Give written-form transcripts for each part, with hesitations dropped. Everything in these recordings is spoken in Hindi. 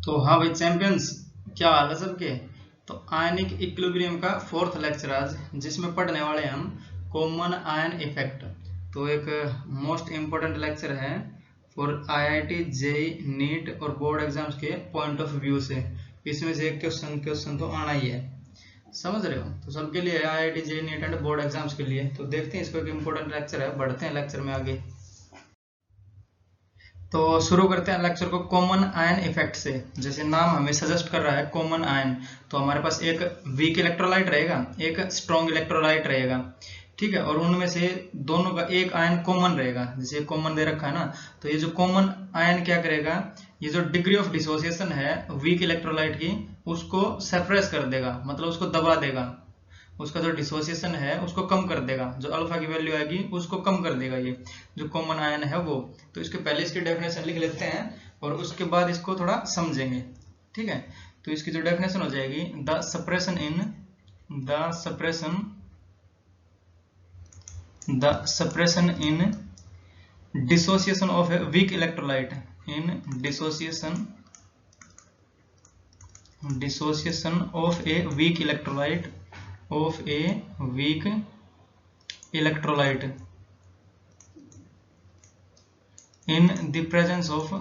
तो हाँ भाई चैंपियंस, क्या हाल है सबके। तो आयनिक इक्विलिब्रियम का फोर्थ लेक्चर आज, जिसमें पढ़ने वाले हम कॉमन आयन इफेक्ट। तो एक मोस्ट इम्पोर्टेंट लेक्चर है फॉर आईआईटी जेई नीट और बोर्ड एग्जाम्स के पॉइंट ऑफ व्यू से। इसमें से एक क्वेश्चन तो आना ही है, समझ रहे हो। तो सबके लिए है, IIT JEE NEET and board exams के लिए। तो देखते हैं, इसको एक इम्पोर्टेंट लेक्चर है, बढ़ते हैं लेक्चर में आगे। तो शुरू करते हैं लेक्चर को कॉमन आयन इफेक्ट से। जैसे नाम हमें सजेस्ट कर रहा है कॉमन आयन, तो हमारे पास एक वीक इलेक्ट्रोलाइट रहेगा, एक स्ट्रॉन्ग इलेक्ट्रोलाइट रहेगा, ठीक है। और उनमें से दोनों का एक आयन कॉमन रहेगा, जैसे कॉमन दे रखा है ना। तो ये जो कॉमन आयन क्या करेगा, ये जो डिग्री ऑफ डिसोसिएशन है वीक इलेक्ट्रोलाइट की, उसको सप्रेस कर देगा, मतलब उसको दबा देगा। उसका जो डिसोसिएशन है उसको कम कर देगा, जो अल्फा की वैल्यू आएगी उसको कम कर देगा ये जो कॉमन आयन है वो। तो इसके पहले इसकी डेफिनेशन लिख लेते हैं और उसके बाद इसको थोड़ा समझेंगे, ठीक है। तो इसकी जो डेफिनेशन हो जाएगी, the suppression in dissociation of a weak electrolyte, in dissociation of a weak electrolyte in the presence of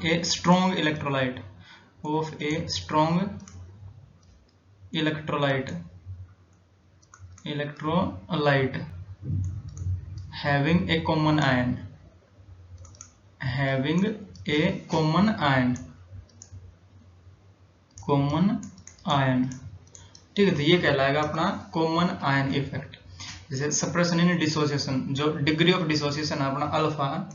a strong electrolyte having a common ion, ठीक है। तो ये कहलाएगा अपना कॉमन आयन इफेक्ट। जैसे सप्रेशन इन डिसोसिएशन, जो डिग्री ऑफ डिसोसिएशन है अपना अल्फा,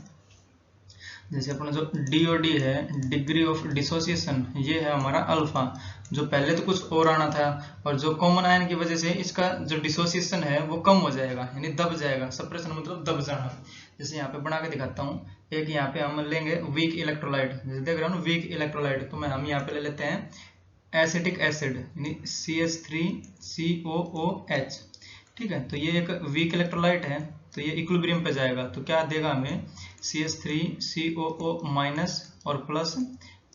जैसे अपना जो डीओडी है डिग्री ऑफ डिसोसिएशन, ये है हमारा अल्फा। जो पहले तो कुछ और आना था, और जो कॉमन आयन की वजह से इसका जो डिसोसिएशन है वो कम हो जाएगा, यानी दब जाएगा। सप्रेशन मतलब दब जाना। जैसे यहाँ पे बना के दिखाता हूँ, एक यहाँ पे हम लेंगे वीक इलेक्ट्रोलाइट, जैसे देख रहे हो ना वीक इलेक्ट्रोलाइट, तो हम यहाँ पे ले लेते हैं एसिटिक एसिड, यानी CH3COOH, ठीक है। तो ये एक वीक इलेक्ट्रोलाइट है, तो ये इक्विलिब्रियम पे जाएगा, तो क्या देगा हमें CH3COO माइनस और प्लस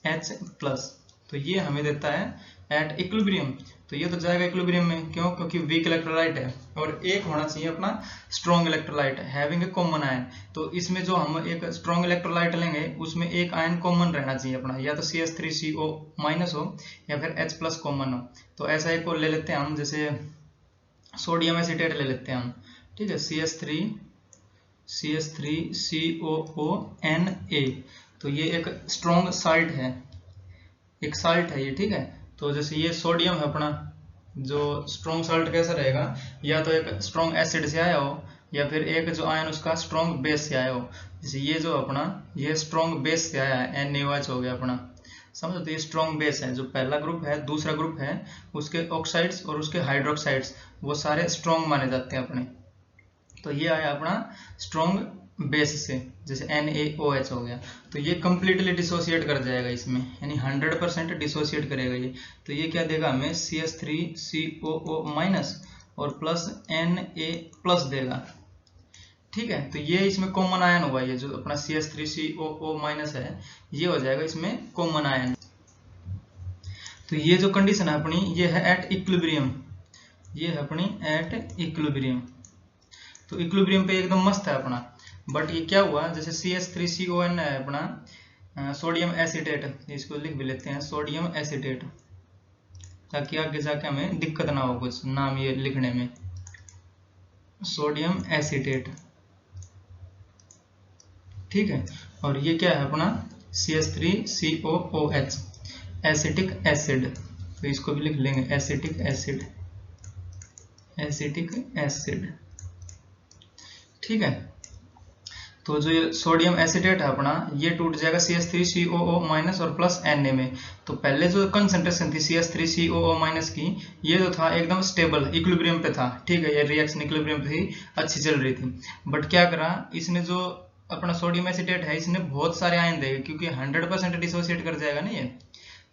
H प्लस। तो ये हमें देता है एट इक्विलिब्रियम। तो ये तो जाएगा इक्विलिब्रियम में, क्यों? क्योंकि वीक इलेक्ट्रोलाइट है। और एक होना चाहिए अपना strong electrolyte having a common ion. तो इसमें जो हम एक स्ट्रॉन्ग इलेक्ट्रोलाइट लेंगे उसमें एक आयन कॉमन रहना चाहिए अपना, या तो CH3CO माइनस हो या फिर H प्लस कॉमन हो। तो ऐसा एक को ले लेते हैं हम, जैसे सोडियम एसीटेट ले लेते हैं हम, ठीक है, CH3COONA। तो ये एक स्ट्रॉन्ग साल्ट है, एक साल्ट है ये, ठीक है। तो जैसे ये सोडियम है अपना, जो स्ट्रॉन्ग साल्ट कैसा रहेगा, या तो एक स्ट्रॉन्ग एसिड से आया हो या फिर एक जो आयन उसका स्ट्रॉन्ग बेस से आया हो। जैसे ये जो अपना ये स्ट्रॉन्ग बेस से आया है, NaOH हो गया अपना, समझो। तो ये स्ट्रॉन्ग बेस है, जो पहला ग्रुप है दूसरा ग्रुप है, उसके ऑक्साइड्स और उसके हाइड्रोक्साइड्स वो सारे स्ट्रॉन्ग माने जाते हैं अपने। तो ये आया अपना स्ट्रॉन्ग बेस से, जैसे NaOH हो गया। तो ये कंप्लीटली डिसोसिएट कर जाएगा इसमें, यानी 100% डिसोसिएट करेगा ये। तो ये क्या देगा हमें CH3COO माइनस और प्लस Na प्लस देगा, ठीक है। तो ये इसमें कॉमन आयन हुआ, ये जो अपना CH3COO माइनस है ये हो जाएगा इसमें कॉमन आयन। तो ये जो कंडीशन है अपनी, ये है एट इक्विलिब्रियम, ये है अपनी एट इक्विलिब्रियम। तो इक्विलिब्रियम पे एकदम मस्त है अपना। बट ये क्या हुआ, जैसे CH3CON है अपना सोडियम एसीटेट, इसको लिख भी लेते हैं सोडियम एसीटेट, ताकि आगे जाके हमें दिक्कत ना हो कुछ नाम ये लिखने में। सोडियम एसीटेट, ठीक है। और ये क्या है अपना CH3COOH एसिटिक एसिड, तो इसको भी लिख लेंगे एसिटिक एसिड, ठीक है। तो जो ये सोडियम एसीटेट है अपना, ये टूट जाएगा CH3COO माइनस और प्लस Na में। तो पहले जो कंसंट्रेशन थी CH3COO माइनस की, ये जो था एकदम स्टेबल इक्विलिब्रियम पे था, ठीक है। ये रिएक्शन इक्विलिब्रियम पे थी, अच्छी चल रही थी। बट क्या करा इसने, जो अपना सोडियम एसीटेट है, इसने बहुत सारे आयन देगा, क्योंकि 100% डिसोसिएट कर जाएगा ना ये।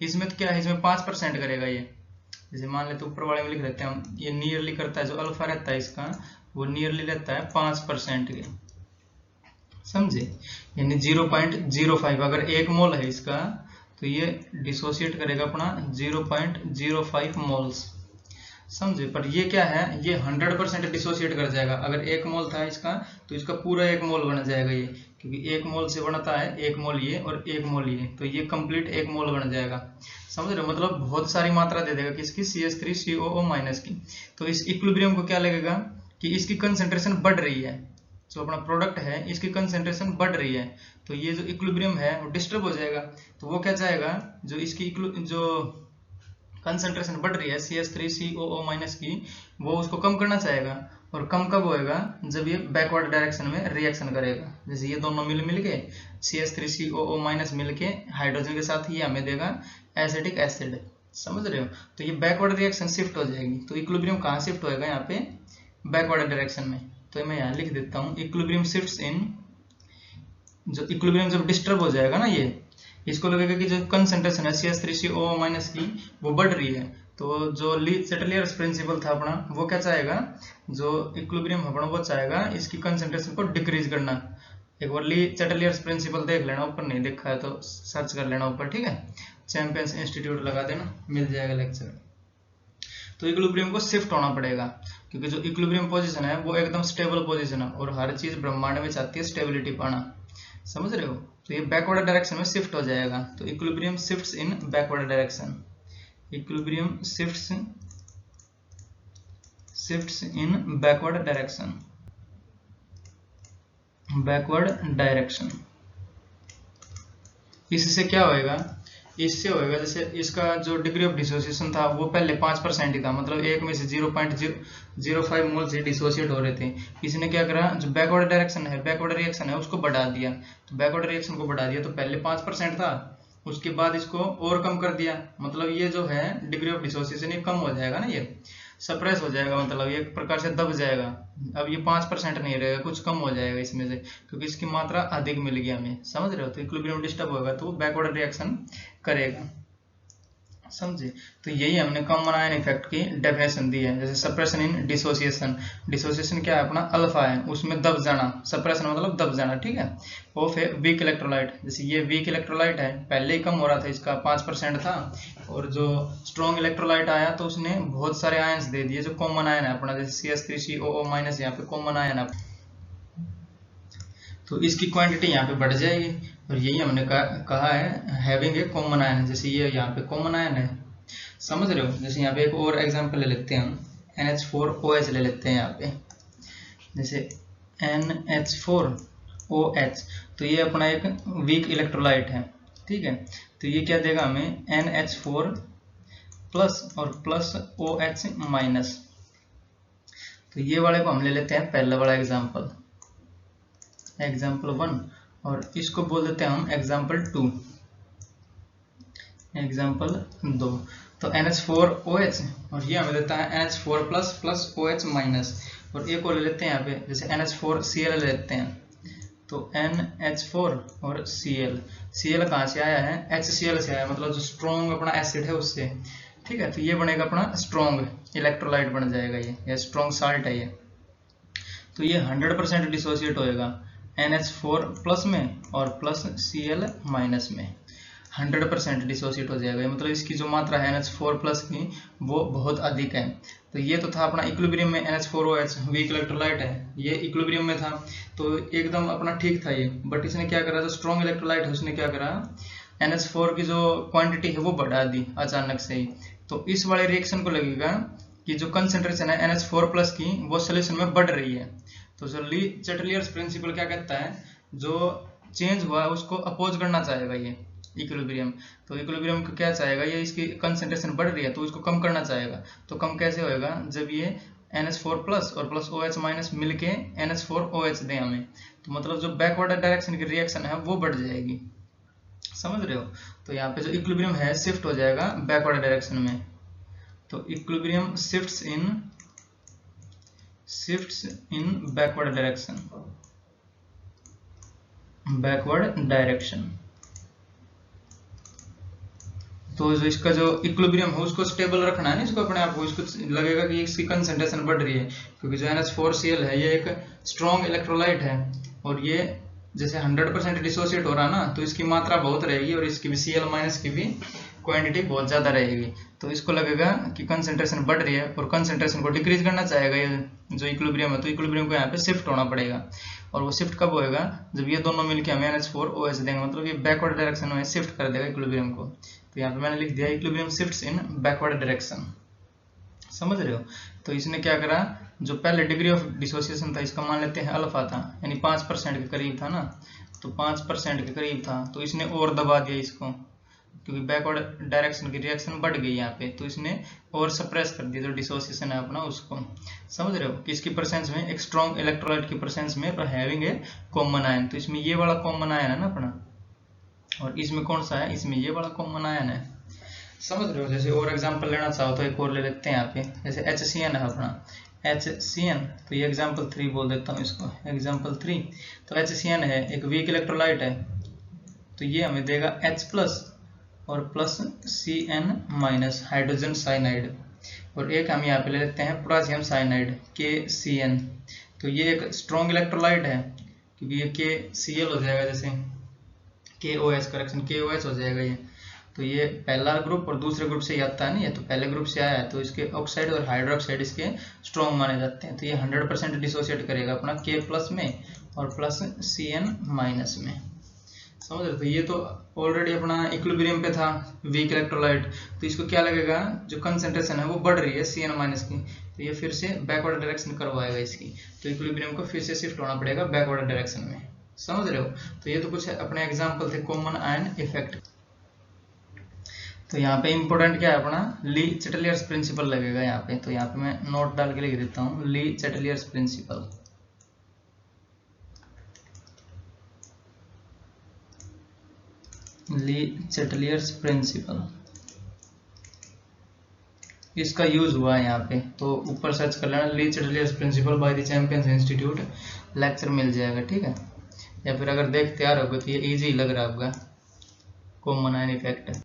इसमें तो क्या है, इसमें 5% करेगा ये, जैसे मान लेते ऊपर वाले में लिख देते हैं हम, ये नियरली करता है, जो अल्फा रहता है इसका वो नियरली रहता है 5% के, समझे, यानी 0.05। अगर 1 मोल है इसका तो ये डिसोसिएट करेगा अपना 0.05 मोल्स, समझे। पर ये क्या है, ये 100% डिसोसिएट कर जाएगा। अगर 1 मोल था इसका तो इसका पूरा 1 मोल बन जाएगा ये, क्योंकि 1 मोल से बनता है 1 मोल ये और 1 मोल ये, तो ये कंप्लीट 1 मोल बन जाएगा, समझ रहे हो। मतलब बहुत सारी मात्रा दे देगा किसकी, CH3COO- की। तो इस इक्विलिब्रियम को क्या लगेगा कि इसकी कंसेंट्रेशन बढ़ रही है, जो अपना प्रोडक्ट है इसकी कंसेंट्रेशन बढ़ रही है, तो ये जो इक्विलिब्रियम है वो डिस्टर्ब हो जाएगा। तो वो क्या चाहेगा, जो इसकी जो कंसेंट्रेशन बढ़ रही है CH3COO- की, वो उसको कम करना चाहेगा। और कम कब होएगा, जब ये बैकवर्ड डायरेक्शन में रिएक्शन करेगा। जैसे ये दोनों मिल के CH3COO- मिल के हाइड्रोजन के साथ ये हमें देगा एसिटिक एसिड, समझ रहे हो। तो ये बैकवर्ड रिएक्शन शिफ्ट हो जाएगी। तो इक्विलिब्रियम कहाँ शिफ्ट होएगा, यहाँ पे बैकवर्ड डायरेक्शन में। तो मैं यहाँ लिख देता हूँ इक्विलिब्रियम शिफ्ट्स इन, जो इक्विलिब्रियम जब डिस्टर्ब हो जाएगा ना, ये इसको लगेगा कि जो कंसेंट्रेशन है CH3COO- की वो बढ़ रही है। तो जो ली चैटलियर्स प्रिंसिपल था अपना, वो क्या चाहेगा, जो इक्विलिब्रियम अपना वो चाहेगा इसकी कंसेंट्रेशन को डिक्रीज करना। एक बार ली चैटलियर्स प्रिंसिपल देख लेना, ऊपर नहीं देखा है तो सर्च कर लेना ऊपर, ठीक है, चैंपियंस इंस्टीट्यूट लगा देना, मिल जाएगा लेक्चर। तो इक्विलिब्रियम को शिफ्ट होना पड़ेगा, क्योंकि जो इक्विलिब्रियम पोजीशन है वो एकदम स्टेबल पोजीशन है, और हर चीज ब्रह्मांड में चाहती है स्टेबिलिटी पाना, समझ रहे हो। तो ये बैकवर्ड डायरेक्शन में शिफ्ट हो जाएगा। तो इक्विलिब्रियम शिफ्ट्स इन बैकवर्ड डायरेक्शन, इक्विलिब्रियम शिफ्ट्स इन बैकवर्ड डायरेक्शन, बैकवर्ड डायरेक्शन। इससे क्या होएगा, इससे होएगा जैसे इसका जो डिग्री ऑफ डिसोसिएशन था वो पहले 5% ही था, मतलब एक में से 0.05 मोल से डिसोसिएट हो रहे थे। इसने क्या करा, जो बैकवर्ड डायरेक्शन है, बैकवर्ड रिएक्शन है, उसको बढ़ा दिया। तो बैकवर्ड रिएक्शन को बढ़ा दिया तो पहले 5% था, उसके बाद इसको और कम कर दिया, मतलब ये जो है डिग्री ऑफ डिसोसिएशन ये कम हो जाएगा ना, ये सप्रेस हो जाएगा, मतलब ये एक प्रकार से दब जाएगा। अब ये 5% नहीं रहेगा, कुछ कम हो जाएगा इसमें से, क्योंकि इसकी मात्रा अधिक मिल गई हमें, समझ रहे हो। तो इक्विलिब्रियम डिस्टर्ब होगा तो वो बैकवर्ड रिएक्शन करेगा, समझे। तो यही हमने कॉमन आयन इफेक्ट की डेफिनेशन दी है। जैसे सप्रेशन इन डिसोसिएशन, डिसोसिएशन क्या है अपना अल्फा है, उसमें दब जाना, सप्रेशन मतलब दब जाना, ठीक है। ऑफ है वीक इलेक्ट्रोलाइट, जैसे ये वीक इलेक्ट्रोलाइट है, पहले ही कम हो रहा था, इसका 5% था, और जो स्ट्रॉन्ग इलेक्ट्रोलाइट आया तो उसने बहुत सारे आयन्स दे दिए, जो कॉमन आयन है अपना, जैसे CH3COO- यहाँ पे कॉमन आयन है, तो इसकी क्वांटिटी यहाँ पे बढ़ जाएगी। और यही हमने कहा है हैविंग ए कॉमन आयन, जैसे ये यहाँ पे कॉमन आयन है, समझ रहे हो। जैसे यहाँ पे एक और एग्जांपल ले लेते हैं हम, NH4OH ले लेते हैं यहाँ पे, जैसे NH4OH, तो ये अपना एक वीक इलेक्ट्रोलाइट है, ठीक है। तो ये क्या देगा हमें, NH4 प्लस और प्लस OH माइनस। तो ये वाले को हम ले लेते हैं पहला वाला एग्जाम्पल, एग्जाम्पल 1, और इसको बोल देते हैं हम एग्जाम्पल 2, एग्जाम्पल 2। तो NH4OH, और ये हमें देता है NH4 plus plus OH minus. और एक और ले लेते हैं यहाँ पे, जैसे NH4Cl ले लेते हैं, तो NH4 और Cl कहाँ से आया है, HCl से आया, मतलब जो स्ट्रॉन्ग अपना एसिड है उससे, ठीक है। तो ये बनेगा अपना स्ट्रॉन्ग इलेक्ट्रोलाइट बन जाएगा ये स्ट्रॉन्ग साल्ट है ये। तो ये 100% डिसोसिएट होएगा NH4 प्लस में और प्लस Cl माइनस में, 100% डिसोसिएट हो जाएगा, मतलब इसकी जो मात्रा है NH4 प्लस की वो बहुत अधिक है। तो ये तो था अपना इक्विलिब्रियम में, NH4OH वीक इलेक्ट्रोलाइट है, ये इक्विलिब्रियम में था तो एकदम अपना ठीक था ये। बट इसने क्या करा, जो स्ट्रॉन्ग इलेक्ट्रोलाइट है उसने क्या करा, NH4 की जो क्वांटिटी है वो बढ़ा दी अचानक से ही। तो इस वाले रिएक्शन को लगेगा कि जो कंसेंट्रेशन है NH4 प्लस की वो सोल्यूशन में बढ़ रही है। तो जो ली चैटलियर्स प्रिंसिपल क्या कहता है, जो चेंज हुआ है उसको अपोज करना चाहेगा ये इक्विलिब्रियम। तो इक्विलिब्रियम को क्या चाहेगा, ये इसकी कंसेंट्रेशन बढ़ रही है तो इसको कम करना चाहेगा। तो कम कैसे होएगा, जब ये NH4 प्लस और प्लस OH माइनस मिलके NH4OH दे हमें, तो मतलब जो बैकवर्ड डायरेक्शन की रिएक्शन है वो बढ़ जाएगी, समझ रहे हो। तो यहाँ पे जो इक्विलिब्रियम है शिफ्ट हो जाएगा बैकवर्ड डायरेक्शन में। तो इक्विलिब्रियम शिफ्ट्स इन बैकवर्ड डायरेक्शन। तो जो इसका जो इक्विलिब्रियम है उसको स्टेबल रखना है ना, इसको अपने आप को, इसको लगेगा कि इसकी कंसंट्रेशन बढ़ रही है, क्योंकि जो NH4Cl है ये एक स्ट्रॉन्ग इलेक्ट्रोलाइट है और ये जैसे 100% डिसोसिएट हो रहा है ना, तो इसकी मात्रा बहुत रहेगी और इसकी भी Cl- की भी क्वांटिटी बहुत ज़्यादा रहेगी। तो इसको लगेगा कि कंसंट्रेशन बढ़ रही है और कंसंट्रेशन को डिक्रीज करना चाहेगा ये जो इक्विलिब्रियम है, तो इक्विलिब्रियम को यहाँ पे शिफ्ट होना पड़ेगा। और वो शिफ्ट कब होएगा, जब ये दोनों मिलकर हमें NH4OH देंगे, मतलब ये बैकवर्ड डायरेक्शन में शिफ्ट कर देगा इक्विलिब्रियम को। तो यहाँ पे मैंने लिख दिया इक्विलिब्रियम शिफ्ट्स इन बैकवर्ड डायरेक्शन, समझ रहे हो। तो इसने क्या करा, जो पहले डिग्री ऑफ डिसोसिएशन था इसका मान लेते हैं अल्फा था, यानी 5% के करीब था ना, तो 5% के करीब था, तो इसने और दबा दिया इसको, क्योंकि बैकवर्ड डायरेक्शन की रिएक्शन बढ़ गई यहाँ पे, तो इसने और सप्रेस कर दिया जो डिसोसिएशन है अपना उसको, समझ रहे हो। कि इसकी प्रेजेंस में, एक स्ट्रॉन्ग इलेक्ट्रोलाइट की प्रेजेंस में हैविंग ए कॉमन आयन, तो इसमें ये वाला कॉमन आयन है ना अपना, और इसमें कौन सा है, इसमें ये वाला कॉमन आयन है, समझ रहे हो। जैसे और एग्जांपल लेना चाहो तो एक और ले लेते हैं यहाँ पे, जैसे HCN है अपना, HCN, तो ये एग्जांपल 3 बोल देता हूँ इसको, एग्जांपल 3। तो HCN है एक वीक इलेक्ट्रोलाइट है, तो ये हमें देगा H+ और प्लस Cn- हाइड्रोजन साइनाइड, और एक हम यहाँ पे ले लेते हैं पोटेशियम साइनाइड KCN। तो ये एक स्ट्रॉन्ग इलेक्ट्रोलाइट है, क्योंकि ये KCl हो जाएगा, जैसे KOH, करेक्शन KOH हो जाएगा ये। तो ये पहला ग्रुप और दूसरे ग्रुप से ही आता है ना, ये तो पहले ग्रुप से आया है, तो इसके ऑक्साइड और हाइड्रोक्साइड इसके स्ट्रॉन्ग माने जाते हैं। तो ये 100% डिसोसिएट करेगा अपना K+ में और प्लस Cn- में, समझ रहे। तो ये तो ऑलरेडी अपना इक्विलिब्रियम पे था वीक इलेक्ट्रोलाइट, तो इसको क्या लगेगा, जो कंसंट्रेशन है वो बढ़ रही है Cn- की, तो ये फिर से बैकवर्ड डायरेक्शन करवाएगा इसकी, तो इक्विलिब्रियम को फिर से शिफ्ट होना पड़ेगा बैकवर्ड डायरेक्शन में, समझ रहे हो। तो ये तो कुछ अपने एग्जाम्पल थे कॉमन आयन इफेक्ट। तो यहाँ पे इंपॉर्टेंट क्या है अपना, ली चैटलियर्स प्रिंसिपल लगेगा यहाँ पे, तो यहाँ पे मैं नोट डाल के लिख देता हूँ, Le Chatelier's principle. Le Chatelier's principle, इसका यूज हुआ है यहाँ पे, तो ऊपर सर्च कर लेना Le Chatelier's principle by the champions institute, lecture मिल जाएगा, ठीक है। या फिर अगर देखते आ रहोगे तो ये इजी लग रहा होगा, कॉमन आयन इफेक्ट।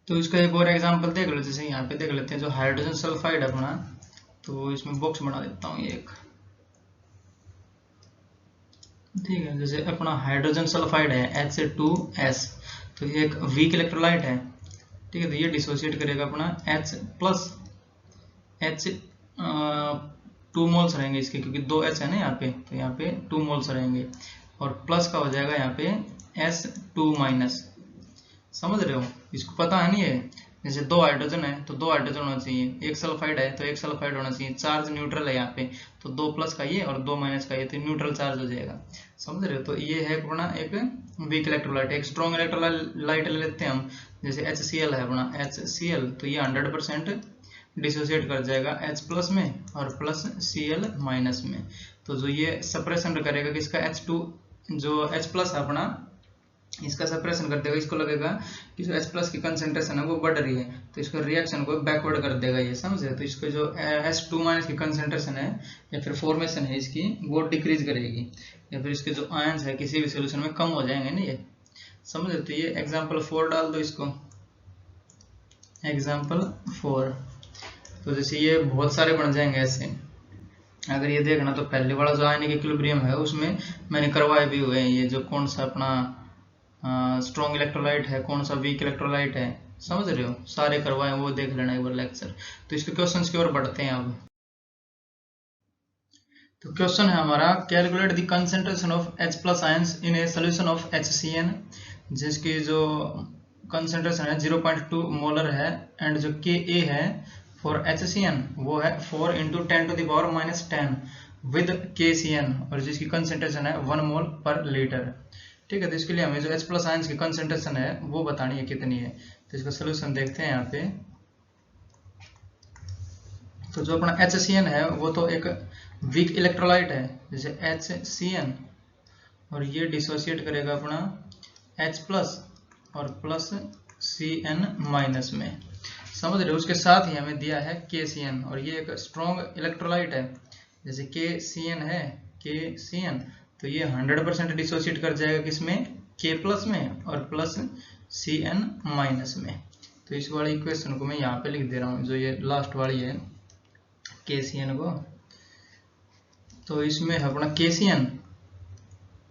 तो इसका एक और एग्जांपल देख लो, जैसे यहाँ पे देख लेते हैं जो हाइड्रोजन सल्फाइड अपना, तो इसमें बॉक्स बना देता हूँ एक, ठीक है। जैसे अपना हाइड्रोजन सल्फाइड है H2S, तो ये एक वीक इलेक्ट्रोलाइट है, ठीक है। तो ये डिसोसिएट करेगा अपना H+ 2 मोल्स रहेंगे इसके, क्योंकि 2 H है ना यहाँ पे, तो यहाँ पे 2 मोल्स रहेंगे, और प्लस का हो जाएगा यहाँ पे S2-, समझ रहे हो। इसको पता है नहीं है, जैसे 2 हाइड्रोजन है तो 2 हाइड्रोजन होना चाहिए, एक सल्फाइड है तो एक सल्फाइड होना चाहिए, चार्ज न्यूट्रल है यहाँ पे, तो 2+ का ये और 2- का ये, तो न्यूट्रल चार्ज हो जाएगा, समझ रहे हो। तो ये है अपना एक वीक इलेक्ट्रोलाइट। एक स्ट्रॉन्ग इलेक्ट्रोलाइट ले लेते हैं हम, जैसे HCl है अपना, HCl, तो ये 100% डिसोसिएट कर जाएगा H+ में और प्लस Cl- में। तो जो ये सप्रेशन करेगा किसका, H2 जो H+ है अपना, इसका सप्रेशन कर देगा, इसको लगेगा कि जो H+ की कंसंट्रेशन है वो बढ़ रही है, तो इसको रिएक्शन को बैकवर्ड कर देगा ये, समझे। तो इसको जो H2- की कंसंट्रेशन है या फिर फॉर्मेशन है इसकी, वो डिक्रीज करेगी, या फिर इसके जो आयंस है किसी भी सोल्यूशन में कम हो जाएंगे ना ये, समझे। तो ये एग्जाम्पल 4 डाल दो इसको, एग्जाम्पल 4। तो जैसे ये बहुत सारे बन जाएंगे ऐसे। अगर ये देखना तो पहले वाला जो आयनिक इक्विलिब्रियम है उसमें मैंने करवाए भी हुए हैं, ये जो कौन सा अपना स्ट्रॉन्ग इलेक्ट्रोलाइट है, कौन सा वीक इलेक्ट्रोलाइट है, समझ रहे हो, सारे करवाए, वो देख लेना एक बार लेक्चर। तो इसके क्वेश्चंस की ओर बढ़ते हैं अब। तो क्वेश्चन है हमारा, calculate the concentration of H+ ions in A solution of HCN, जिसकी जो कंसंट्रेशन है 0.2 मोलर है, एंड जो Ka है फॉर HCN वो है 4 × 10⁻⁻10 विद KCN, और जिसकी कंसंट्रेशन है 1 मोल पर लीटर, ठीक है। तो इसके लिए हमें जो H+ आयंस की कंसंट्रेशन है वो बतानी है कितनी है। तो इसका सोल्यूशन देखते हैं यहाँ पे। तो जो अपना HCN है वो तो एक वीक इलेक्ट्रोलाइट है, जैसे HCN, और ये डिसोसिएट करेगा अपना H+ और प्लस Cn- में, समझ रहे हो। उसके साथ ही हमें दिया है KCN, और ये एक स्ट्रॉन्ग इलेक्ट्रोलाइट है, जैसे KCN है, KCN, तो ये 100% डिसोसिएट कर जाएगा किसमें, K+ में और प्लस Cn माइनस में। तो इस वाली इक्वेशन को मैं यहाँ पे लिख दे रहा हूँ, जो ये लास्ट वाली है KCN को। तो इसमें अपना KCN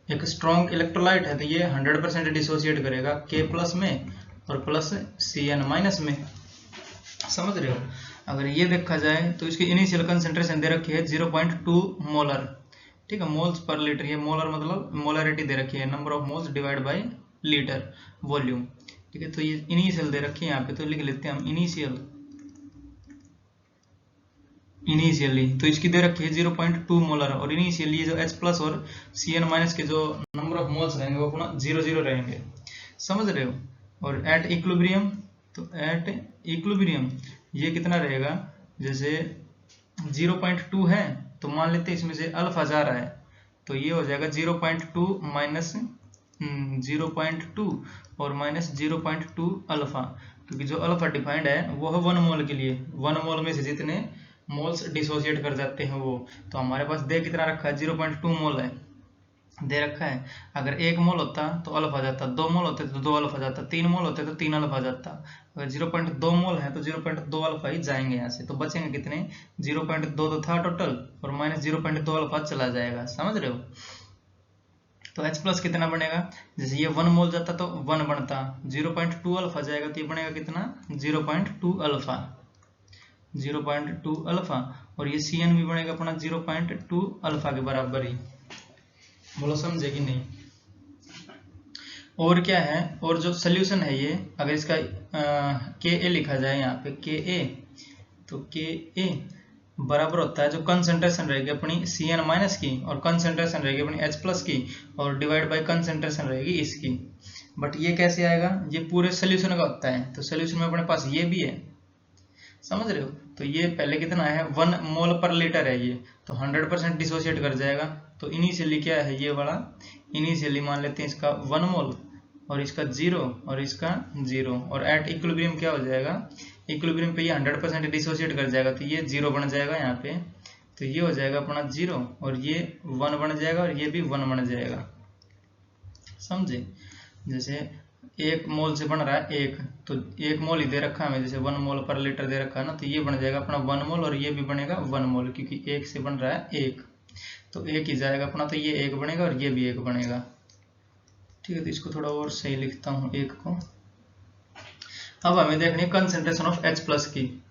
एक स्ट्रॉन्ग इलेक्ट्रोलाइट है, तो ये 100% डिसोसिएट करेगा K प्लस में और प्लस Cn माइनस में। समझ रहे हो? अगर ये देखा जाए तो इसकी इनिशियल कंसेंट्रेशन दे रखी है 0.2 मोलर, ठीक है, मोल्स पर लीटर। ये मोलर मतलब मोलरिटी दे रखी है, number of moles divide by litre volume, ठीक है। तो ये इनिशियल दे रखी है यहाँ पे, तो लिख लेते हैं हम इनिशियली। तो इसकी दे रखी है 0.2 मोलर, और इनिशियली जो H प्लस और Cn माइनस के जो नंबर ऑफ मोल्स रहेंगे वो अपना 0 रहेंगे। समझ रहे हो? और एट इक्विलिब्रियम, तो एट इक्विलिब्रियम ये कितना रहेगा, जैसे 0.2 है तो मान लेते हैं इसमें से अल्फा जा रहा है, तो ये हो जाएगा 0.2 माइनस 0.2 और माइनस 0.2 अल्फा, क्योंकि जो अल्फा डिफाइंड है वो है 1 मोल के लिए। 1 मोल में से जितने मोल्स डिसोसिएट कर जाते हैं वो, तो हमारे पास दे कितना रखा है, 0.2 मोल है दे रखा है। अगर 1 मोल होता तो अल्फा जाता, 2 मोल होते तो 2 अल्फा जाता, 3 मोल होते तो 3 अल्फा जाता। अगर 0.2 मोल है तो 0.2 अल्फा ही जाएंगे यहाँ से, तो बचेंगे कितने, 0.2 तो था टोटल और माइनस 0.2 अल्फा चला जाएगा। समझ रहे हो? तो H प्लस कितना बनेगा, जैसे ये 1 मोल जाता तो 1 बनता, 0.2 अल्फा जाएगा तो ये बनेगा कितना, 0.2 अल्फा, 0.2 अल्फा। और ये Cn भी बनेगा अपना 0.2 अल्फा के बराबर ही। बोलो समझे कि नहीं? और क्या है, और जो सोल्यूशन है ये, अगर इसका Ka लिखा जाए यहाँ पे Ka, तो Ka बराबर होता है जो कंसंट्रेशन रहेगी अपनी Cn माइनस की और कंसंट्रेशन रहेगी अपनी H प्लस की और डिवाइड बाय कंसंट्रेशन रहेगी इसकी। बट ये कैसे आएगा, ये पूरे सोल्यूशन का होता है, तो सोल्यूशन में अपने पास ये भी है। समझ रहे हो? तो ये पहले कितना है, 1 मोल पर लीटर है ये, तो 100% डिसोसिएट कर जाएगा। तो इनिशियली क्या है ये वाला, इनिशियली मान लेते हैं इसका 1 मोल और इसका 0 और इसका 0, और एट इक्विलिब्रियम क्या हो जाएगा, इक्विलिब्रियम पे ये 100% डिसोसिएट कर जाएगा, तो ये 0 बन जाएगा यहाँ पे, तो ये हो जाएगा अपना 0 और ये 1 बन जाएगा और ये भी 1 बन जाएगा। समझे? जैसे 1 मोल से बन रहा है 1, तो 1 मोल ही दे रखा है हमें, जैसे 1 मोल पर लीटर दे रखा है ना, तो ये बन जाएगा अपना 1 मोल और ये भी बनेगा 1 मोल, क्योंकि 1 से बन रहा है 1, तो 1 ही जाएगा अपना, तो ये 1 बनेगा और ये भी 1 बनेगा। ठीक है, तो इसको थोड़ा और सही लिखता हूँ 1 को। अब हमें देखनी है कंसेंट्रेशन ऑफ H प्लस की,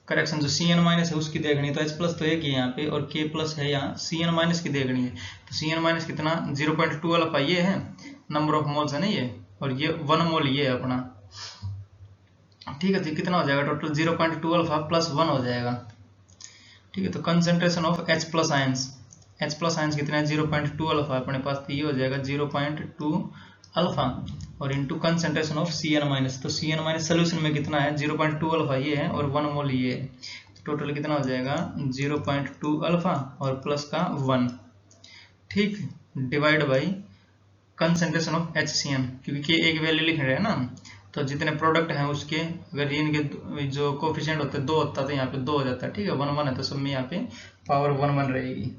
करेक्शन जो Cn माइनस है उसकी देखनी है, तो H प्लस तो एक ही यहाँ पे और K प्लस है यहाँ, Cn माइनस की देखनी है। तो Cn माइनस कितना, 0.2 अल्फा ये है, नंबर ऑफ मोल्स है ना ये, और ये 1 मोल ये है अपना। ठीक है, तो कितना हो जाएगा टोटल, 0.2 अल्फा प्लस 1 हो जाएगा। ठीक है, तो concentration of H plus ions, H plus ions कितना है, 0.2 अल्फा अपने पास, तो ये हो जाएगा 0.2 अल्फा और into concentration of Cn minus, तो Cn माइनस सोल्यूशन में कितना है, 0.2 अल्फा ये है और 1 मोल ये है, तो टोटल कितना हो जाएगा 0.2 अल्फा और प्लस का 1, ठीक, divide by concentration of HCN, क्योंकि K एक वैल्यू लिख रहे हैं ना, तो जितने प्रोडक्ट हैं उसके अगर इनके जो कोफिशिएंट होते हैं 2 होता तो यहाँ पे 2 हो जाता है। ठीक है, 1 1 है तो सब में यहाँ पे पावर 1 1 रहेगी।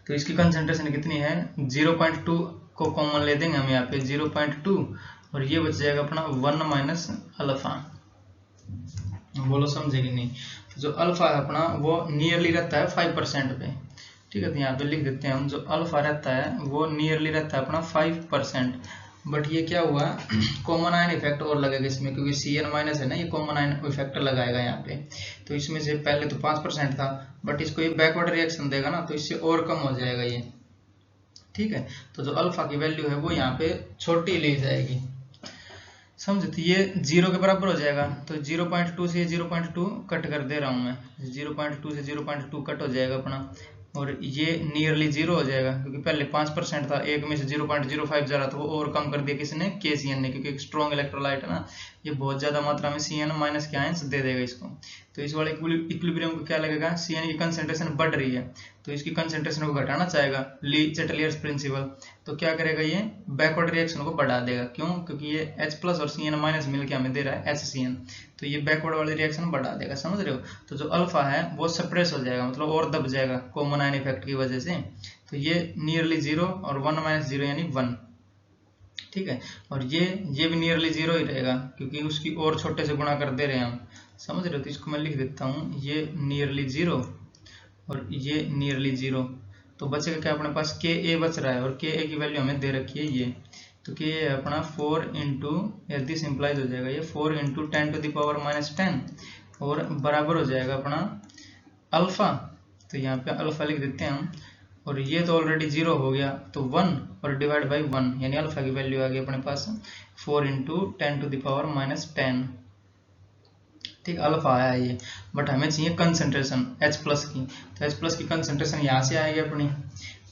तो इसकी कंसेंट्रेशन कितनी है, 0.2 को कॉमन ले देंगे हम यहाँ पे 0.2 और ये बच जाएगा अपना 1 माइनस अल्फा। बोलो समझे कि नहीं? तो जो अल्फा है अपना वो नियरली रहता है 5% पे। ठीक है, तो यहाँ पे लिख देते हैं हम, जो अल्फा रहता है वो नियरली रहता है अपना 5%। बट ये क्या हुआ, कॉमन आयन इफेक्ट और लगेगा इसमें, क्योंकि Cn माइनस है ना, ये कॉमन आयन इफेक्ट लगाएगा यहाँ पे। तो इसमें से पहले तो 5% था, बट इसको ये बैकवर्ड रिएक्शन देगा ना, तो इससे और कम हो जाएगा ये। ठीक है, तो जो अल्फा की वैल्यू है वो यहाँ पे छोटी ली जाएगी। समझे? तो ये 0 के बराबर हो जाएगा, तो 0.2 से 0.2 कट कर दे रहा हूँ मैं, 0.2 से 0.2 कट हो जाएगा अपना, और ये नियरली 0 हो जाएगा, क्योंकि पहले 5% था, एक में से 0.05 जा रहा था, वो और कम कर दिया किसने, KCN ने, क्योंकि एक स्ट्रॉन्ग इलेक्ट्रोलाइट है ना, ये बहुत ज्यादा मात्रा में Cn माइनस के आयंस दे देगा इसको। तो इस वाले इक्विलिब्रियम को क्या लगेगा, Cn की कंसेंट्रेशन बढ़ रही है तो इसकी कंसेंट्रेशन को घटाना चाहेगा, ली चेटलियर्स प्रिंसिपल, तो क्या करेगा ये बैकवर्ड रिएक्शन को बढ़ा देगा। क्यों? क्योंकि ये H प्लस और Cn माइनस मिलकर हमें दे रहा है HCN, तो ये बैकवर्ड वाली रिएक्शन बढ़ा देगा। समझ रहे हो? तो जो अल्फा है वो सप्रेस हो जाएगा, मतलब और दब जाएगा कॉमन आयन इफेक्ट की वजह से, तो ये नियरली 0 और 1 माइनस 0 यानी 1। ठीक है। और ये भी नियरली जीरो ही रहेगा क्योंकि उसकी और छोटे से गुणा कर दे रहे हैं हम, समझ रहे हो। तो इसको मैं लिख देता हूँ, ये नियरली जीरो और ये नियरली जीरो। तो बचेगा क्या अपने पास, के ए बच रहा है और के ए की वैल्यू हमें दे रखी है ये, तो के ए अपना 4 इंटू दिस इम्प्लाइज हो जाएगा ये 4 इंटू 10⁻⁻10 और बराबर हो जाएगा अपना अल्फा। तो यहाँ पे अल्फा लिख देते हैं हम, और ये तो ऑलरेडी जीरो हो गया तो 1 और डिवाइड बाई 1 यानी अल्फा की वैल्यू आ गई अपने पास 4 इंटू 10⁻⁻10। ठीक, अल्फा आया ये, बट हमें चाहिए कंसंट्रेशन H प्लस की। तो H प्लस की कंसंट्रेशन यहाँ से आएगी अपनी,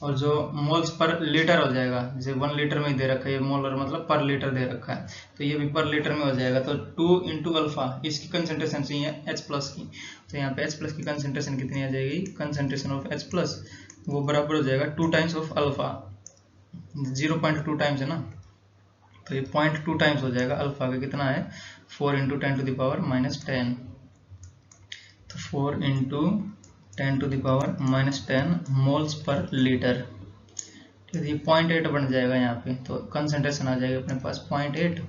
और जो मोल्स पर लीटर हो जाएगा, जैसे 1 लीटर में ही दे रखा है, ये मोलर मतलब पर लीटर दे रखा है, तो ये भी पर लीटर में हो जाएगा। तो 2 इंटू अल्फा, इसकी कंसंट्रेशन चाहिए H प्लस की। तो यहाँ पे H प्लस की कंसंट्रेशन कितनी आ जाएगी, कंसंट्रेशन ऑफ H प्लस वो बराबर हो जाएगा 2 टाइम्स ऑफ अल्फा, 0.2 टाइम्स है ना, तो ये 0.2 टाइम्स हो जाएगा अल्फा का, कितना है 4 इंटू 10⁻⁻10। तो 4 इंटू 10⁻⁻10 मोल्स पर लीटर। ठीक है, ये 0.8 बन जाएगा यहाँ पे, तो कंसंट्रेशन आ जाएगा अपने पास 0.8।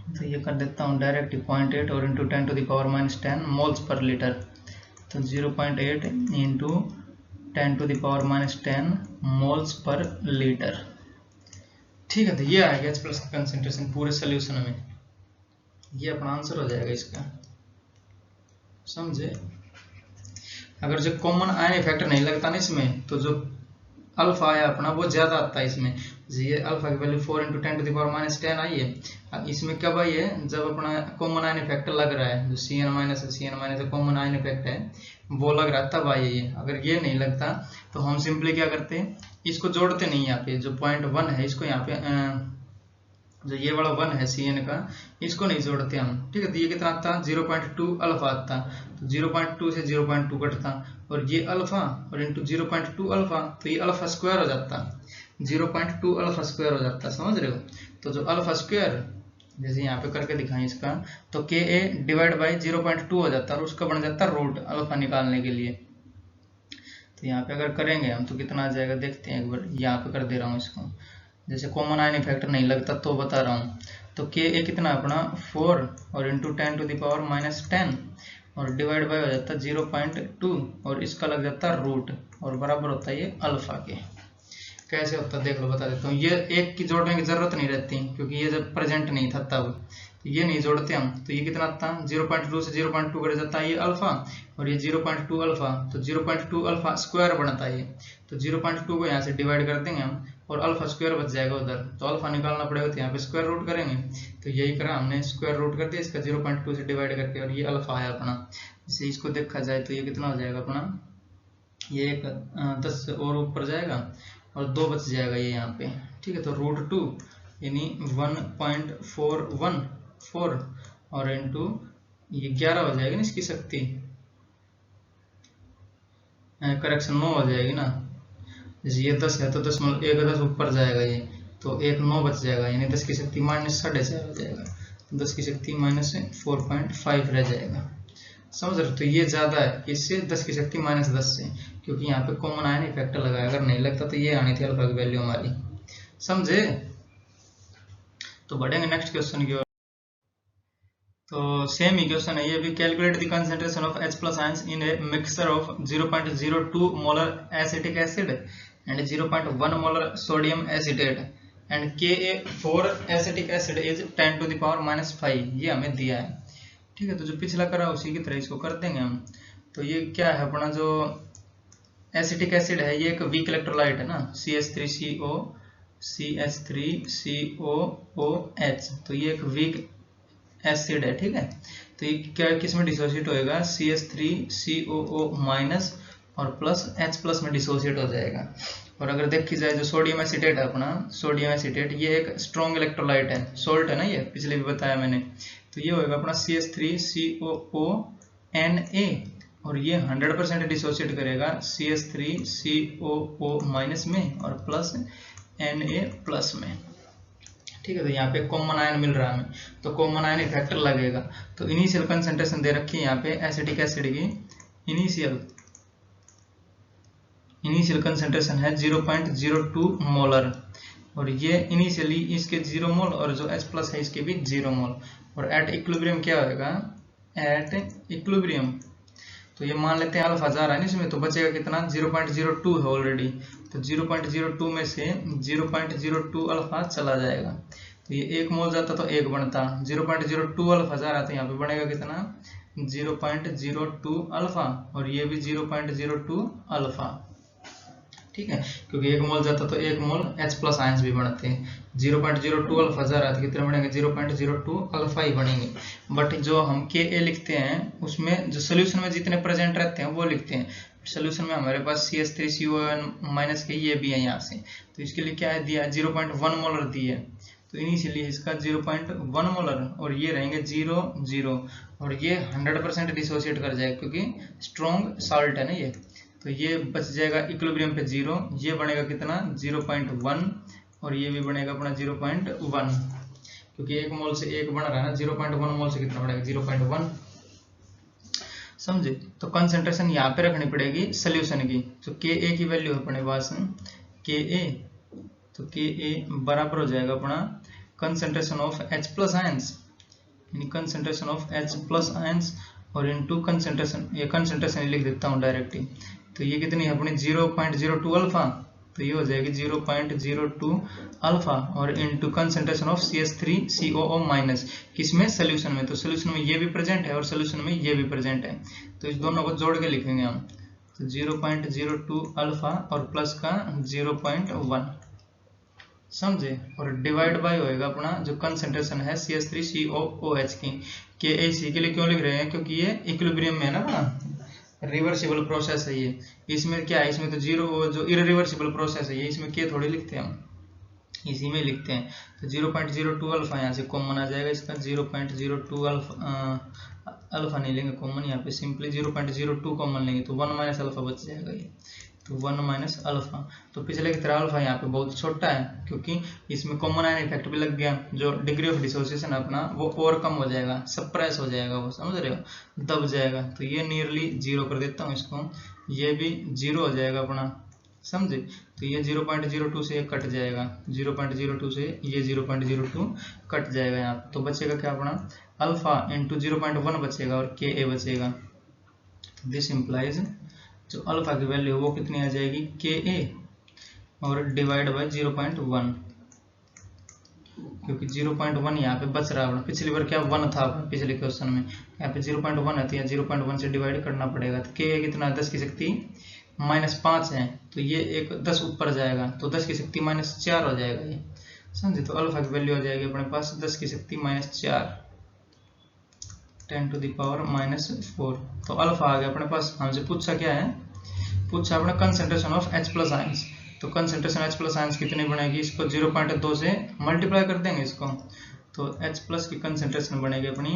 तो ये कर देता हूँ डायरेक्ट 0.8 और इंटू 10⁻⁻10 मोल्स पर लीटर, तो 0.8 इंटू 10⁻⁻10 मोल्स पर लीटर। ठीक है, तो ये आ गया H प्लस का कंसंट्रेशन पूरे सोल्यूशन में, ये अपना आंसर हो जाएगा इसका, समझे। अगर जो कॉमन आयन इफेक्ट नहीं लगता ना इसमें, तो जो अल्फा आया अपना वो ज्यादा आता है इसमें। ये अल्फा की वैल्यू 4 इंटू 10⁻⁻10 आई है, अब इसमें कब आई है, जब अपना कॉमन आयन इफेक्ट लग रहा है, जो CN- कॉमन आयन इफेक्ट है वो लग रहा है, तब आई है ये। अगर ये नहीं लगता तो हम सिंपली क्या करते हैं, इसको जोड़ते नहीं, यहाँ पे जो 0.1 है इसको यहाँ पे जो ये वाला 1 है CN का, इसको नहीं जोड़ते हम। ठीक है, तो ये कितना आता, 0.2 अल्फा आता, तो 0.2 से 0.2 कटता, और ये अल्फा और इंटू 0.2 अल्फा, तो ये अल्फा स्क्वायर हो जाता, 0.2 अल्फा स्क्वायर हो जाता, समझ रहे हो। तो जो अल्फा स्क्वायर, जैसे यहाँ पे करके दिखाएं इसका, तो के ए डिवाइड बाई 0.2 हो जाता है और उसका बन जाता है रूट अल्फा निकालने के लिए। तो यहाँ पे अगर करेंगे हम तो कितना आ जाएगा, देखते हैं एक बार, यहाँ पे कर दे रहा हूँ इसको, जैसे कॉमन आयन इफेक्ट नहीं लगता तो बता रहा हूँ। तो के ए कितना अपना 4 और इंटू 10⁻⁻10 और डिवाइड बाय हो जाता है 0.2 और इसका लग जाता है रूट और बराबर होता है ये अल्फा के। कैसे होता है देख लो, बता देता हूँ। ये एक की जोड़ने की जरूरत नहीं रहती क्योंकि ये जब प्रेजेंट नहीं था तब, तो ये नहीं जोड़ते हम। तो ये कितना आता है 0.2 से 0.2 कर जाता है ये अल्फा, और ये 0.2 अल्फा, तो 0.2 अल्फा स्क्वायर बनता है ये। तो 0.2 को यहाँ से डिवाइड कर देंगे हम और अल्फा स्क्वायर बच जाएगा उधर, तो अल्फा निकालना पड़ेगा, तो यहाँ पे स्क्वायर रूट करेंगे। तो यही करा हमने, स्क्वायर रूट कर दिया इसका 0.2 से डिवाइड करके, और ये अल्फा आया अपना। जैसे इसको देखा जाए तो ये कितना हो जाएगा अपना, ये एक 10 और ऊपर जाएगा और 2 बच जाएगा ये यहाँ पे। ठीक है, तो √2 यानी 1.414 और इंटू ये 11 हो जाएगी ना इसकी शक्ति, करेक्शन 9 हो जाएगी ना। जैसे ये 10 है तो 10 ऊपर जाएगा ये, तो 1 9 बच जाएगा, यानी 10 की शक्ति -4.5 हो जाएगा, तो 10 की शक्ति -4.5 रह जाएगा, समझ रहे हो। तो ये ज्यादा है इससे 10 की शक्ति -10 से, क्योंकि यहाँ पे कॉमन आयन इफेक्ट लगा है। अगर नहीं लगता तो ये आनी थी अल्फा की वैल्यू हमारी, समझे। तो बढ़ेंगे नेक्स्ट क्वेश्चन की ओर। तो सेम ही क्वेश्चन है ये भी, calculate the concentration of H plus ions in a mixture of 0.02 molar acetic acid and 0.1 molar sodium acetate and Ka4 acetic acid is 10⁻⁻5। ये हमें दिया है। ठीक है, तो जो पिछला करा उसी की तरह इसको कर देंगे हम। तो ये क्या है अपना, जो एसिटिक एसिड है ये एक वीक इलेक्ट्रोलाइट है ना, CH3COOH, तो ये एक वीक एसिड है। ठीक है, तो ये क्या किसमें डिसोसिएट होएगा, CH3COO- और प्लस H+ में डिसोसिएट हो जाएगा। और अगर देखी जाए जो सोडियम एसिटेट है अपना, सोडियम एसिटेट ये एक स्ट्रॉन्ग इलेक्ट्रोलाइट है, सोल्ट है ना, ये पिछले भी बताया मैंने। तो ये होएगा अपना CH3COONA और ये 100% डिसोसिएट करेगा CH3COO- में और प्लस Na+ में। ठीक है, तो यहाँ पे कॉमन आयन मिल रहा है हमें, तो कॉमन आयन इफेक्ट लगेगा। तो इनिशियल कंसंट्रेशन दे रखी है यहाँ पे एसिटिक एसिड की, इनिशियल कंसंट्रेशन है 0.02 मोलर। और ये इनिशियली इसके 0 मोल और जो H प्लस है इसके भी 0 मोल। और एट इक्विलिब्रियम क्या होगा, एट इक्विलिब्रियम तो ये मान लेते हैं अल्फा जा रहा है इसमें, तो बचेगा कितना 0.02 है ऑलरेडी, तो 0.02 में से 0.02 अल्फा चला जाएगा, तो ये 1 मोल जाता तो 1 बनता, 0.02 अल्फा जा रहा था, यहाँ पे बनेगा कितना 0.02 अल्फा, और ये भी 0.02 अल्फा, ठीक है, क्योंकि 1 मोल जाता तो 1 मोल H प्लस आयंस भी बनते हैं। 0.02 अल्फा जा रहा था, कितने बनेंगे 0.02 अल्फा ही बनेंगे। बट जो हम Ka लिखते हैं उसमें जो सोल्यूशन में जितने प्रेजेंट रहते हैं वो लिखते हैं। सोल्यूशन में हमारे पास CH3CON माइनस के ये भी है यहाँ से, तो इसके लिए क्या है दिया 0.1 मोलर दी है, तो इनिशियली इसका 0.1 मोलर और ये रहेंगे 0 0, और ये 100% डिसोसिएट कर जाएगा क्योंकि स्ट्रॉन्ग साल्ट है ना ये, तो ये बच जाएगा इक्विलिब्रियम पे 0, ये बनेगा कितना 0.1 और ये भी बनेगा अपना 0.1, क्योंकि 1 मोल से 1 बन रहा है ना, 0.1 मोल से कितना बढ़ेगा 0.1, समझे। तो कंसंट्रेशन यहाँ पे रखनी पड़ेगी सोल्यूशन की, तो Ka की वैल्यू है अपने पास Ka, तो Ka बराबर हो जाएगा अपना concentration of H plus ions, यानी concentration of H plus ions और इनटू कंसंट्रेशन, ये कंसंट्रेशन लिख देता हूँ डायरेक्टली, तो ये कितनी है अपनी 0.02 अल्फा, तो ये हो जाएगी 0.02 अल्फा और into concentration of CH3COO minus, किसमें सोल्यूशन में, तो सोल्यूशन में ये भी प्रेजेंट है और सोल्यूशन में ये भी प्रेजेंट है, तो इस दोनों को जोड़ के लिखेंगे हम, तो 0.02 अल्फा और प्लस का 0.1, समझे, और डिवाइड बाय होएगा अपना जो कंसंट्रेशन है CH3COOH की। KAC के लिए क्यों लिख रहे हैं, क्योंकि ये इक्विलिब्रियम में है ना अपना, रिवर्सिबल प्रोसेस है ये, इसमें क्या है, इसमें तो जीरो जो इररिवर्सिबल प्रोसेस है ये, इसमें K थोड़ी लिखते हैं हम, इसी में लिखते हैं, तो 0.02 अल्फा यहाँ से कॉमन आ जाएगा, इसका 0.02 अल्फा नहीं लेंगे कॉमन, यहाँ पे सिंपली 0.02 कॉमन लेंगे, तो 1 माइनस अल्फा बच जाएगा ये, तो 1 माइनस अल्फा, तो पिछले की तरह अल्फा यहाँ पे बहुत छोटा है क्योंकि इसमें कॉमन आयन इफेक्ट भी लग गया, जो डिग्री ऑफ डिसोसिएशन अपना वो और कम हो जाएगा, सप्रेस हो जाएगा वो, समझ रहे हो, दब जाएगा, तो ये नियरली 0 कर देता हूँ इसको, ये भी 0 हो जाएगा अपना, समझे, तो ये 0.02 से कट जाएगा, 0.02 से ये 0.02 कट जाएगा यहाँ, तो बचेगा क्या अपना अल्फा इंटू 0.1 बचेगा और Ka बचेगा, दिस इम्प्लाइज जो अल्फा की वैल्यू वो कितनी आ जाएगी Ka और डिवाइड बाय 0.1, क्योंकि 0.1 यहाँ पे बच रहा है, पिछली बार क्या 1 था पिछले क्वेश्चन में, यहाँ पे 0.1 है तो यहाँ 0.1 से डिवाइड करना पड़ेगा, तो Ka कितना 10 की शक्ति -5 है, तो ये एक 10 ऊपर जाएगा, तो 10 की शक्ति -4 हो जाएगा ये, समझे, तो अल्फा की वैल्यू हो जाएगी अपने पास 10 की शक्ति -4, 10 टू द पावर -4, तो अल्फा आ गया अपने पास। हमसे पूछा क्या है, पूछा अपने concentration of H plus ions, तो कंसंट्रेशन H प्लस आयंस कितनी बनेगी, इसको 0.2 से मल्टीप्लाई कर देंगे इसको, तो H प्लस की कंसंट्रेशन बनेगी अपनी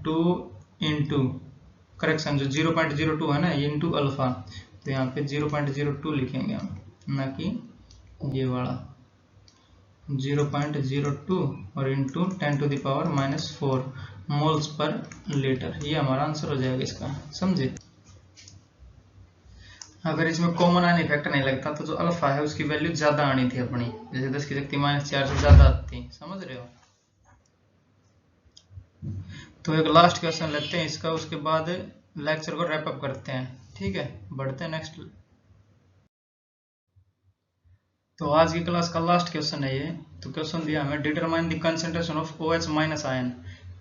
2 इंटू करेक्शन जो 0.02 है ना ये इंटू अल्फा, तो यहाँ पे 0.02 लिखेंगे हम, ना कि ये वाला 0.02 और into 10 to the power -4 moles पर लीटर, ये हमारा आंसर हो जाएगा इसका, समझे। अगर इसमें कॉमन आयन इफेक्ट नहीं लगता तो जो अल्फा है उसकी वैल्यू ज्यादा आनी थी अपनी, जैसे 10 की शक्ति -4 से ज्यादा आती, समझ रहे हो। तो एक लास्ट क्वेश्चन लेते हैं इसका, उसके बाद लेक्चर को रैप अप करते हैं, ठीक है, बढ़ते हैं नेक्स्ट। तो आज की क्लास का लास्ट क्वेश्चन है ये, तो क्वेश्चन दिया हमें determine the concentration of OH minus ion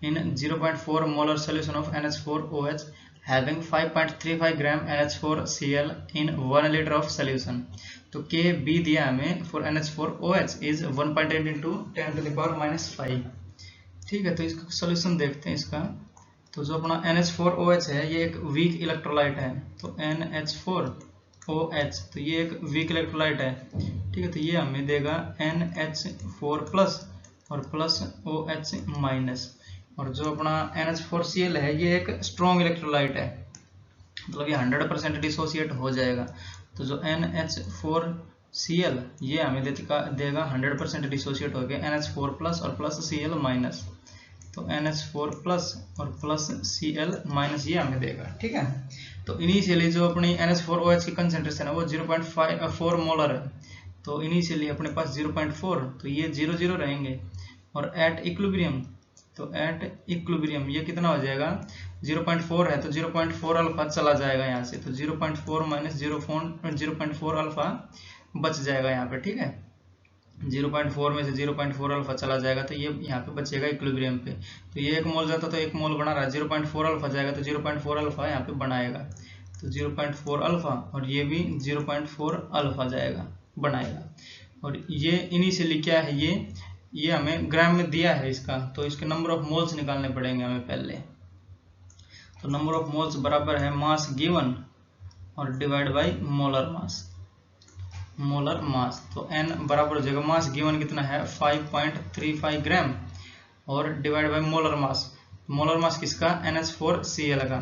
in 0.4 molar solution of NH4OH having 5.35 gram NH4Cl in 1 liter of solution। तो Kb दिया हमें for NH4OH is 1.8 into 10 to the power -5, ठीक है। तो इसका सोल्यूशन देखते हैं इसका, तो जो अपना NH4OH है ये एक वीक इलेक्ट्रोलाइट है, तो NH4OH तो ये एक वीक इलेक्ट्रोलाइट है, ठीक है, तो ये हमें देगा NH4 प्लस और प्लस OH माइनस, और जो अपना NH4Cl है ये एक स्ट्रॉन्ग इलेक्ट्रोलाइट है, मतलब ये 100% डिसोसिएट हो जाएगा, तो जो NH4Cl ये हमें देगा 100% डिसोसिएट हो गया NH4 प्लस और प्लस Cl माइनस, तो NH4 प्लस और प्लस Cl माइनस ये हमें देगा, ठीक है। तो इनिशियली जो अपनी NH4OH की कंसंट्रेशन है वो 0.4 मोलर है, तो इनिशियली अपने पास 0.4, तो ये 0 0 रहेंगे। और एट इक्विलिब्रियम, तो एट इक्विलिब्रियम ये कितना हो जाएगा, 0.4 है तो 0.4 अल्फा चला जाएगा यहाँ से, तो 0.4 माइनस 0.4 अल्फा बच जाएगा यहाँ पे, ठीक है। 0.4 में से 0.4 अल्फा चला जाएगा तो ये यहाँ पे बचेगा इक्विलिब्रियम पे। तो ये 1 मोल जाता तो 1 मोल बना रहा है, 0.4 अल्फा जाएगा तो 0.4 अल्फा यहाँ पे बनाएगा, तो 0.4 अल्फा, और ये भी 0.4 अल्फा जाएगा बनाएगा। और ये इनिशियली क्या है, ये हमें ग्राम में दिया है इसका, तो इसके नंबर ऑफ मोल्स निकालने पड़ेंगे हमें पहले। तो नंबर ऑफ मोल्स बराबर है मास गिवन और divide by molar mass, molar mass. तो n बराबर हो जाएगा, मास गिवन कितना है 5.35 ग्राम, और डिवाइड बाय मोलर मास किसका, NH4Cl का,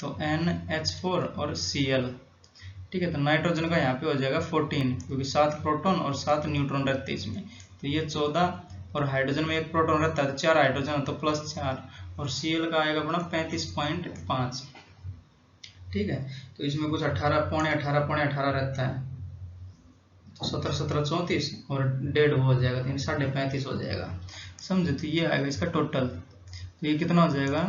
तो NH4 और Cl, ठीक है। तो नाइट्रोजन का यहाँ पे हो जाएगा 14, क्योंकि 7 प्रोटॉन और 7 न्यूट्रॉन रहते हैं इसमें, तो ये 14, और हाइड्रोजन में 1 प्रोटॉन रहता है तो 4 हाइड्रोजन, तो +4, और Cl का आएगा अपना 35.5, ठीक है। तो इसमें कुछ 18 पौने 18 रहता है, तो 17 17 34 और 1.5 हो जाएगा, तो 35.5 हो जाएगा, समझे। तो ये आएगा इसका टोटल, तो ये कितना हो जाएगा,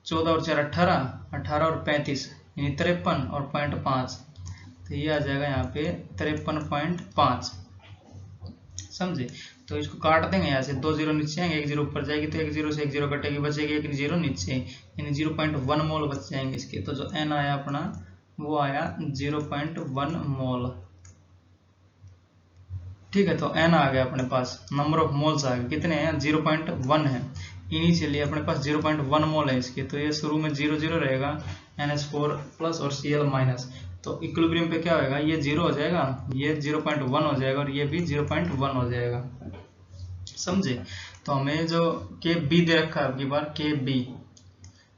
14 और 4 18, 18 और 35 यानी 53 और 0.5, तो ये आ जाएगा यहाँ पे 53.5, समझे। तो इसको काट देंगे यहाँ से, 2 0 नीचे आएंगे, 1 0 ऊपर जाएगी, तो 1 0 से 1 0 कटेगी, बचेगी 1 0 नीचे, यानी 0.1 मोल बच जाएंगे इसके। तो जो n आया अपना वो आया 0.1 मोल, ठीक है। तो n आ गया अपने पास, नंबर ऑफ मोल्स आ गए, कितने हैं 0.1 है। इनिशियली अपने पास 0.1 मोल है इसके, तो ये शुरू में 0 0 रहेगा, NH4 प्लस और Cl माइनस, तो इक्विलिब्रियम पे क्या होगा, ये 0 हो जाएगा, ये 0.1 हो जाएगा, और ये भी 0.1 हो जाएगा, समझे। तो हमें जो Kb दे रखा है अब की बार, Kb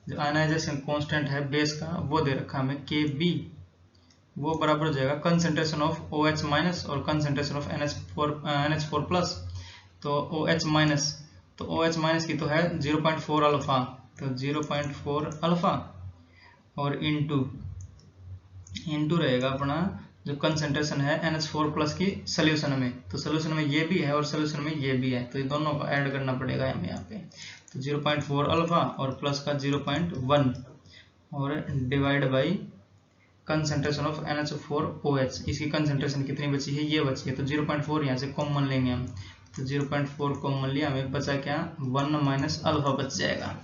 जो आयनाइजेशन कांस्टेंट है बेस का वो दे रखा है हमें, Kb वो बराबर हो जाएगा कंसंट्रेशन ऑफ OH माइनस और कंसंट्रेशन ऑफ NH4 प्लस। तो OH माइनस, तो OH माइनस की तो है 0.4 अल्फा, तो 0.4 अल्फा, और इनटू रहेगा अपना जो कंसंट्रेशन है NH4 प्लस की सोल्यूशन में, तो सोल्यूशन में ये भी है और सोल्यूशन में ये भी है, तो ये दोनों को ऐड करना पड़ेगा हमें यहाँ पे। तो 0.4 अल्फा और प्लस का 0.1 और divide by concentration of NH4OH, इसकी कंसंट्रेशन कितनी बची है, ये बची है, तो 0.4 यहाँ से कॉमन लेंगे हम, तो 0.4 कॉमन लिया, हमें बचा क्या 1 माइनस अल्फा बच जाएगा।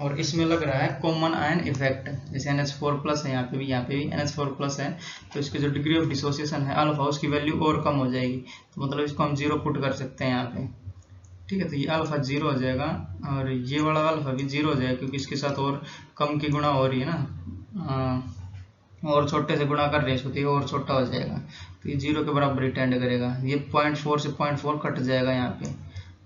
और इसमें लग रहा है कॉमन आयन इफेक्ट, जैसे NH4 प्लस है, यहाँ पे भी NH4 प्लस है, तो इसकी जो डिग्री ऑफ डिसोसिएशन है अल्फा, उसकी वैल्यू और कम हो जाएगी, तो मतलब इसको हम 0 पुट कर सकते हैं यहाँ पे, ठीक है। तो ये अल्फा 0 हो जाएगा, और ये वाला अल्फा भी 0 हो जाएगा, क्योंकि इसके साथ और कम की गुणा हो रही है ना, और छोटे से गुणा कर रहे हैं, तो ये और छोटा हो जाएगा, तो ये 0 के बराबर ही टेंड करेगा। ये 0.4 से 0.4 कट जाएगा यहाँ पे,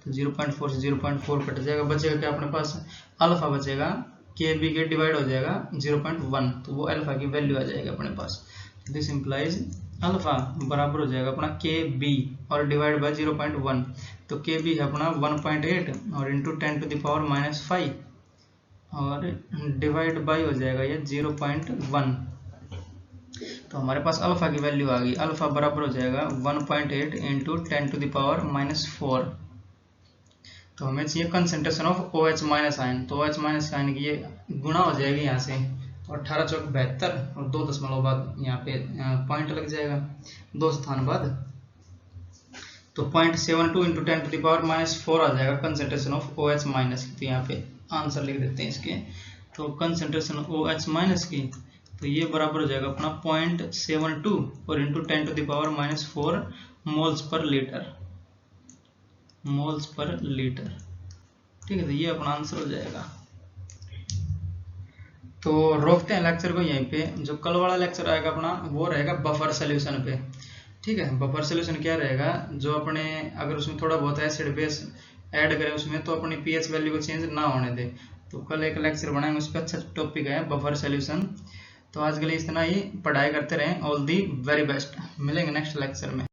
तो 0.4 से 0.4 कट जाएगा, बचेगा क्या अपने पास अल्फा बचेगा, Kb के डिवाइड हो जाएगा 0.1, तो वो अल्फा की वैल्यू आ जाएगी अपने पास। दिस इंप्लाइज अल्फा बराबर हो जाएगा अपना Kb और डिवाइड बाय 0.1, तो Kb है अपना 1.8 और इंटू 10⁻⁻5 और डिवाइड बाय हो जाएगा ये 0.1, तो हमारे पास अल्फा की वैल्यू आ गई, अल्फा बराबर हो जाएगा 1.8 इंटू 10⁻⁻4। तो हमें चाहिए concentration of OH minus ion, तो OH माइनस आयन की ये गुणा हो जाएगी यहाँ से, तो 18 चौक 72 और 2 दशमलव बाद यहाँ पे पॉइंट लग जाएगा 2 स्थान बाद, तो 0.72 इंटू 10⁻⁻4 आ जाएगा कंसंट्रेशन ऑफ OH माइनस की। तो यहाँ पे आंसर लिख देते हैं इसके, तो कंसंट्रेशन OH माइनस की, तो ये बराबर हो जाएगा अपना 0.72 और इंटू 10⁻⁻4 मोल्स पर लीटर, ठीक है। तो ये अपना आंसर हो जाएगा। तो रोकते हैं लेक्चर को यहीं पे, जो कल वाला लेक्चर आएगा अपना वो रहेगा बफर सोल्यूशन पे, ठीक है। बफर सोल्यूशन क्या रहेगा, जो अपने अगर उसमें थोड़ा बहुत एसिड बेस ऐड करें उसमें, तो अपनी pH वैल्यू को चेंज ना होने दे, तो कल एक लेक्चर बनाएंगे उस पर, अच्छा टॉपिक है बफर सोल्यूशन। तो आज के लिए इतना ही, पढ़ाई करते रहें, ऑल दी वेरी बेस्ट, मिलेंगे नेक्स्ट लेक्चर में।